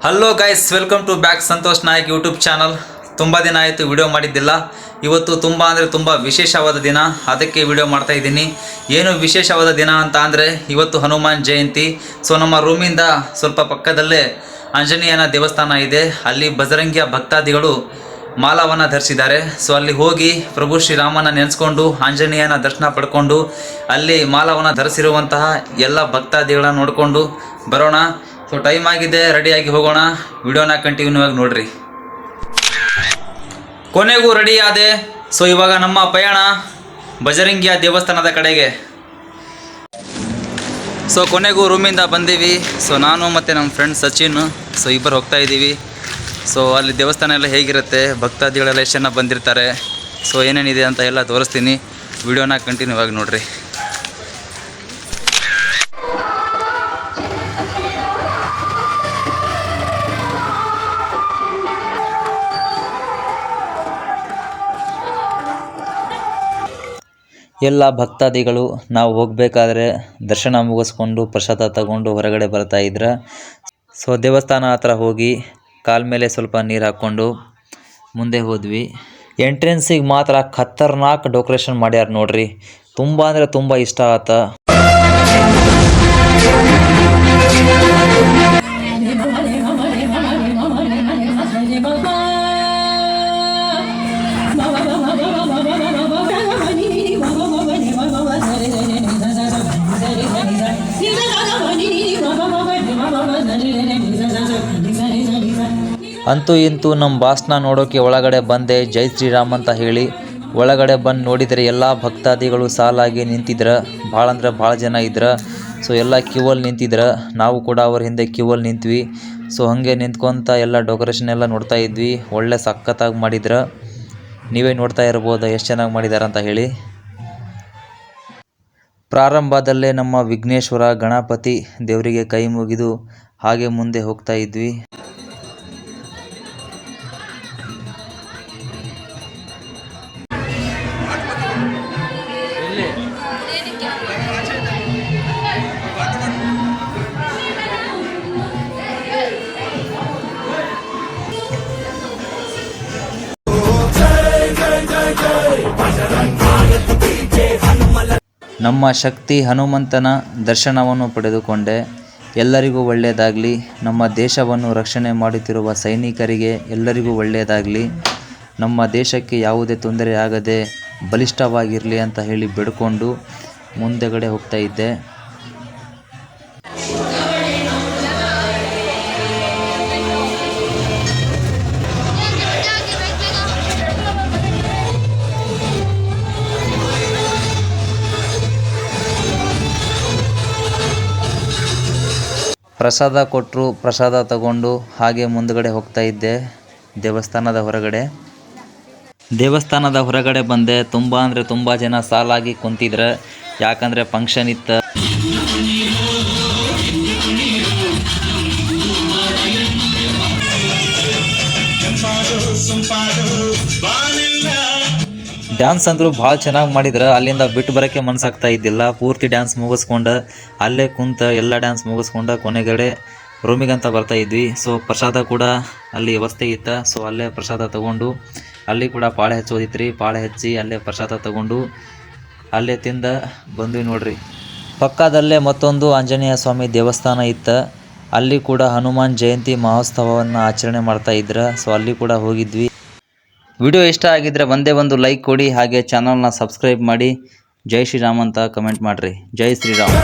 Hello guys, welcome to back Santosh Nayak YouTube channel. ತುಂಬ ದಿನ ಆಯಿತು ವಿಡಿಯೋ ಮಾಡಿದ್ದಿಲ್ಲ. ಇವತ್ತು ತುಂಬ ವಿಶೇಷವಾದ ದಿನ, ಅದಕ್ಕೆ ವಿಡಿಯೋ ಮಾಡ್ತಾ ಇದ್ದೀನಿ. ಏನು ವಿಶೇಷವಾದ ದಿನ ಅಂತ ಅಂದರೆ ಇವತ್ತು ಹನುಮಾನ್ ಜಯಂತಿ. ಸೊ ನಮ್ಮ ರೂಮಿಂದ ಸ್ವಲ್ಪ ಪಕ್ಕದಲ್ಲೇ ಆಂಜನೇಯನ ದೇವಸ್ಥಾನ ಇದೆ. ಅಲ್ಲಿ ಬಜರಂಗಿಯ ಭಕ್ತಾದಿಗಳು ಮಾಲವನ್ನು ಧರಿಸಿದ್ದಾರೆ. ಸೊ ಅಲ್ಲಿ ಹೋಗಿ ಪ್ರಭು ಶ್ರೀರಾಮನ ನೆನೆಸ್ಕೊಂಡು ಆಂಜನೇಯನ ದರ್ಶನ ಪಡ್ಕೊಂಡು ಅಲ್ಲಿ ಮಾಲವನ್ನು ಧರಿಸಿರುವಂತಹ ಎಲ್ಲ ಭಕ್ತಾದಿಗಳನ್ನ ನೋಡಿಕೊಂಡು ಬರೋಣ. ಸೊ ಟೈಮ್ ಆಗಿದೆ, ರೆಡಿಯಾಗಿ ಹೋಗೋಣ. ವಿಡಿಯೋನ ಕಂಟಿನ್ಯೂ ಆಗಿ ನೋಡ್ರಿ. ಕೊನೆಗೂ ರೆಡಿ ಆದೆ. ಸೊ ಇವಾಗ ನಮ್ಮ ಪಯಣ ಬಜರಂಗಿಯ ದೇವಸ್ಥಾನದ ಕಡೆಗೆ. ಸೊ ಕೊನೆಗೂ ರೂಮಿಂದ ಬಂದೀವಿ. ಸೊ ನಾನು ಮತ್ತು ನಮ್ಮ ಫ್ರೆಂಡ್ ಸಚಿನ್, ಸೊ ಇಬ್ಬರು ಹೋಗ್ತಾ ಇದ್ದೀವಿ. ಸೊ ಅಲ್ಲಿ ದೇವಸ್ಥಾನ ಎಲ್ಲ ಹೇಗಿರುತ್ತೆ, ಭಕ್ತಾದಿಗಳೆಲ್ಲ ಎಷ್ಟು ಜನ ಬಂದಿರ್ತಾರೆ, ಸೊ ಏನೇನಿದೆ ಅಂತ ಎಲ್ಲ ತೋರಿಸ್ತೀನಿ. ವಿಡಿಯೋನ ಕಂಟಿನ್ಯೂ ಆಗಿ ನೋಡ್ರಿ. ಎಲ್ಲ ಭಕ್ತಾದಿಗಳು ನಾವು ಹೋಗಬೇಕಾದ್ರೆ ದರ್ಶನ ಮುಗಿಸ್ಕೊಂಡು ಪ್ರಸಾದ ತಗೊಂಡು ಹೊರಗಡೆ ಬರ್ತಾ ಇದ್ರು. ಸೊ ದೇವಸ್ಥಾನ ಹತ್ರ ಹೋಗಿ ಕಾಲ ಮೇಲೆ ಸ್ವಲ್ಪ ನೀರು ಹಾಕ್ಕೊಂಡು ಮುಂದೆ ಹೋದ್ವಿ. ಎಂಟ್ರೆನ್ಸಿಗೆ ಮಾತ್ರ ಖತರ್ನಾಕ್ ಡೆಕೋರೇಷನ್ ಮಾಡ್ಯಾರ ನೋಡ್ರಿ. ತುಂಬ ಅಂದರೆ ತುಂಬ ಇಷ್ಟ ಆತ. ಅಂತೂ ಇಂತೂ ನಮ್ಮ ಬಾಸ್ನ ನೋಡೋಕೆ ಒಳಗಡೆ ಬಂದೆ. ಜೈ ಶ್ರೀರಾಮ್ ಅಂತ ಹೇಳಿ ಒಳಗಡೆ ಬಂದು ನೋಡಿದರೆ ಎಲ್ಲ ಭಕ್ತಾದಿಗಳು ಸಾಲಾಗಿ ನಿಂತಿದ್ರು. ಭಾಳ ಅಂದ್ರೆ ಭಾಳ ಜನ ಇದ್ರು. ಸೊ ಎಲ್ಲ ಕ್ಯೂವಲ್ಲಿ ನಿಂತಿದ್ರು. ನಾವು ಕೂಡ ಅವ್ರ ಹಿಂದೆ ಕ್ಯೂವಲ್ಲಿ ನಿಂತ್ವಿ. ಸೊ ಹಾಗೆ ನಿಂತ್ಕೊತ ಎಲ್ಲ ಡೆಕೋರೇಷನ್ ಎಲ್ಲ ನೋಡ್ತಾ ಇದ್ವಿ. ಒಳ್ಳೆ ಸಖತ್ತಾಗಿ ಮಾಡಿದ್ರು. ನೀವೇ ನೋಡ್ತಾ ಇರ್ಬೋದು ಎಷ್ಟು ಚೆನ್ನಾಗಿ ಮಾಡಿದ್ದಾರೆ ಅಂತ ಹೇಳಿ. ಪ್ರಾರಂಭದಲ್ಲೇ ನಮ್ಮ ವಿಘ್ನೇಶ್ವರ ಗಣಪತಿ ದೇವರಿಗೆ ಕೈ ಮುಗಿದು ಹಾಗೆ ಮುಂದೆ ಹೋಗ್ತಾ ಇದ್ವಿ. ನಮ್ಮ ಶಕ್ತಿ ಹನುಮಂತನ ದರ್ಶನವನ್ನು ಪಡೆದುಕೊಂಡೆ. ಎಲ್ಲರಿಗೂ ಒಳ್ಳೆಯದಾಗಲಿ. ನಮ್ಮ ದೇಶವನ್ನು ರಕ್ಷಣೆ ಮಾಡುತ್ತಿರುವ ಸೈನಿಕರಿಗೆ ಎಲ್ಲರಿಗೂ ಒಳ್ಳೆಯದಾಗಲಿ. ನಮ್ಮ ದೇಶಕ್ಕೆ ಯಾವುದೇ ತೊಂದರೆ ಆಗದೆ ಬಲಿಷ್ಠವಾಗಿರಲಿ ಅಂತ ಹೇಳಿ ಬೇಡಿಕೊಂಡು ಮುಂದೆಗಡೆ ಹೋಗ್ತಾ ಇದ್ದೆ. ಪ್ರಸಾದ ಕೊಟ್ಟರು. ಪ್ರಸಾದ ತಗೊಂಡು ಹಾಗೆ ಮುಂದಗಡೆ ಹೋಗ್ತಾ ಇದ್ದೆ ದೇವಸ್ಥಾನದ ಹೊರಗಡೆ. ದೇವಸ್ಥಾನದ ಹೊರಗಡೆ ಬಂದೆ. ತುಂಬ ಅಂದರೆ ತುಂಬ ಜನ ಸಾಲಾಗಿ ಕುಂತಿದ್ರು. ಯಾಕಂದರೆ ಫಂಕ್ಷನ್ ಇತ್ತು. ಡ್ಯಾನ್ಸ್ ಅಂದರೂ ಭಾಳ ಚೆನ್ನಾಗಿ ಮಾಡಿದ್ರು. ಅಲ್ಲಿಂದ ಬಿಟ್ಟು ಬರೋಕ್ಕೆ ಮನಸ್ಸಾಗ್ತಾ ಇದ್ದಿಲ್ಲ. ಪೂರ್ತಿ ಡ್ಯಾನ್ಸ್ ಮುಗಿಸ್ಕೊಂಡು ಅಲ್ಲೇ ಕುಂತ ಎಲ್ಲ ಡ್ಯಾನ್ಸ್ ಮುಗಿಸ್ಕೊಂಡು ಕೊನೆಗಡೆ ರೂಮಿಗಂತ ಬರ್ತಾ ಇದ್ವಿ. ಸೊ ಪ್ರಸಾದ ಕೂಡ ಅಲ್ಲಿ ವ್ಯವಸ್ಥೆ ಇತ್ತು. ಸೊ ಅಲ್ಲೇ ಪ್ರಸಾದ ತಗೊಂಡು ಅಲ್ಲಿ ಕೂಡ ಪಾಳೆ ಹಚ್ಚೋದಿತ್ತು ರೀ. ಪಾಳೆ ಹಚ್ಚಿ ಅಲ್ಲೇ ಪ್ರಸಾದ ತಗೊಂಡು ಅಲ್ಲೇ ತಿಂದ ಬಂದ್ವಿ ನೋಡ್ರಿ. ಪಕ್ಕದಲ್ಲೇ ಮತ್ತೊಂದು ಆಂಜನೇಯ ಸ್ವಾಮಿ ದೇವಸ್ಥಾನ ಇತ್ತು. ಅಲ್ಲಿ ಕೂಡ ಹನುಮಾನ್ ಜಯಂತಿ ಮಹೋತ್ಸವವನ್ನು ಆಚರಣೆ ಮಾಡ್ತಾ ಇದ್ರು. ಸೊ ಅಲ್ಲಿ ಕೂಡ ಹೋಗಿದ್ವಿ. ವಿಡಿಯೋ ಇಷ್ಟ ಆಗಿದ್ರೆ ಒಂದೇ ಒಂದು ಲೈಕ್ ಕೊಡಿ. ಹಾಗೆ ಚಾನಲ್ನ ಸಬ್ಸ್ಕ್ರೈಬ್ ಮಾಡಿ. ಜೈ ಶ್ರೀರಾಮ್ ಅಂತ ಕಮೆಂಟ್ ಮಾಡಿರಿ. ಜೈ ಶ್ರೀರಾಮ್.